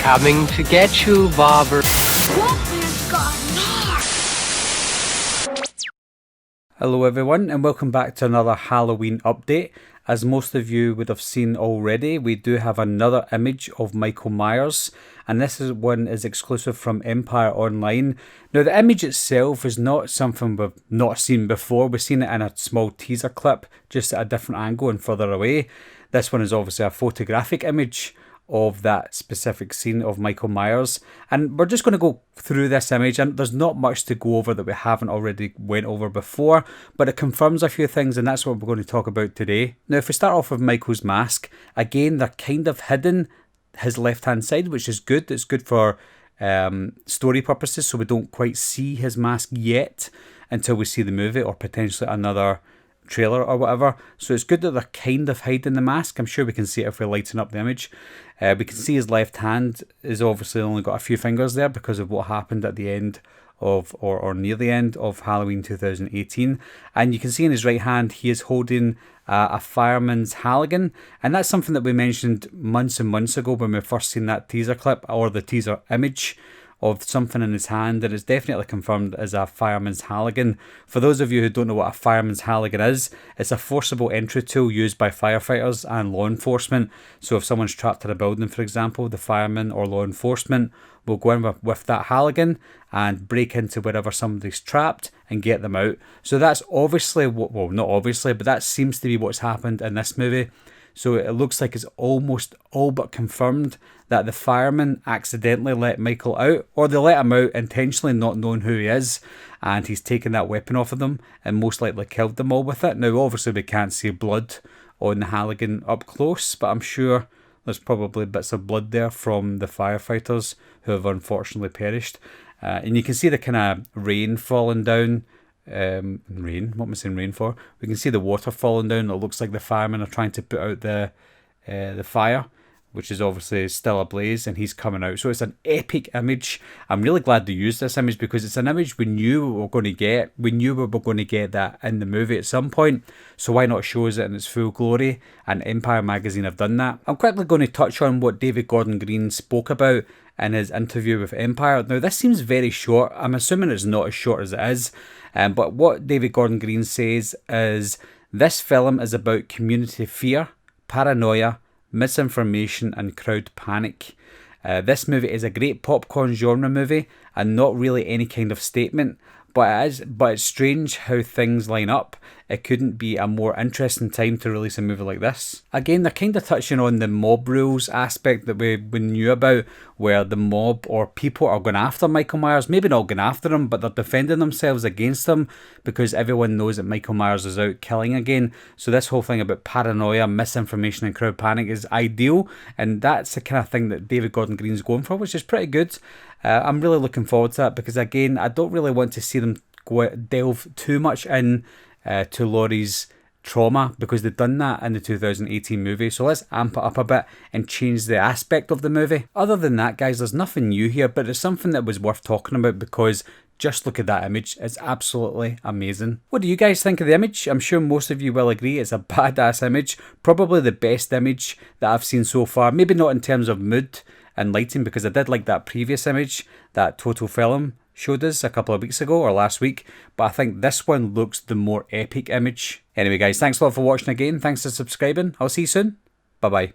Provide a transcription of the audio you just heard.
Coming to get you, Bobber. Hello everyone and welcome back to another Halloween update. As most of you would have seen already, we do have another image of Michael Myers, and this one is exclusive from Empire Online. Now the image itself is not something we've not seen before. We've seen it in a small teaser clip just at a different angle and further away. This one is obviously a photographic image of that specific scene of Michael Myers, and we're just going to go through this image, and there's not much to go over that we haven't already went over before, but it confirms a few things, and that's what we're going to talk about today. Now if we start off with Michael's mask, again they're kind of hidden his left hand side, which is good. It's good for story purposes, so we don't quite see his mask yet until we see the movie or potentially another trailer or whatever. So it's good that they're kind of hiding the mask. I'm sure we can see it if we lighten up the image. We can see his left hand is obviously only got a few fingers there because of what happened at the end of or near the end of Halloween 2018, and you can see in his right hand he is holding a fireman's Halligan, and that's something that we mentioned months and months ago when we first seen that teaser clip or the teaser image of something in his hand, and it's definitely confirmed as a fireman's Halligan. For those of you who don't know what a fireman's Halligan is, it's a forcible entry tool used by firefighters and law enforcement. So if someone's trapped in a building, for example, the fireman or law enforcement will go in with that Halligan and break into wherever somebody's trapped and get them out. So that's obviously well, not obviously, but that seems to be what's happened in this movie. So it looks like it's almost all but confirmed that the firemen accidentally let Michael out, or they let him out intentionally not knowing who he is, and he's taken that weapon off of them and most likely killed them all with it. Now obviously we can't see blood on the Halligan up close, but I'm sure there's probably bits of blood there from the firefighters who have unfortunately perished. And you can see the kind of rain falling down. Rain? What am I saying rain for? We can see the water falling down. It looks like the firemen are trying to put out the fire, which is obviously still ablaze, and he's coming out. So it's an epic image. I'm really glad to use this image because it's an image we knew we were going to get. We knew we were going to get that in the movie at some point, so why not show us it in its full glory? And Empire Magazine have done that. I'm quickly going to touch on what David Gordon Green spoke about in his interview with Empire. Now this seems very short. I'm assuming it's not as short as it is. But what David Gordon Green says is, this film is about community fear, paranoia, misinformation and crowd panic. This movie is a great popcorn genre movie and not really any kind of statement, but it's strange how things line up. It couldn't be a more interesting time to release a movie like this. Again, they're kind of touching on the mob rules aspect that we knew about, where the mob or people are going after Michael Myers, maybe not going after him, but they're defending themselves against him because everyone knows that Michael Myers is out killing again. So this whole thing about paranoia, misinformation and crowd panic is ideal, and that's the kind of thing that David Gordon Green's going for, which is pretty good. I'm really looking forward to that because again, I don't really want to see them delve too much in to Laurie's trauma because they've done that in the 2018 movie. So let's amp it up a bit and change the aspect of the movie. Other than that, guys, there's nothing new here, but it's something that was worth talking about because just look at that image. It's absolutely amazing. What do you guys think of the image? I'm sure most of you will agree it's a badass image. Probably the best image that I've seen so far. Maybe not in terms of mood and lighting, because I did like that previous image that Total Film showed us a couple of weeks ago or last week, but I think this one looks the more epic image. Anyway guys, thanks a lot for watching again. Thanks for subscribing. I'll see you soon. Bye bye.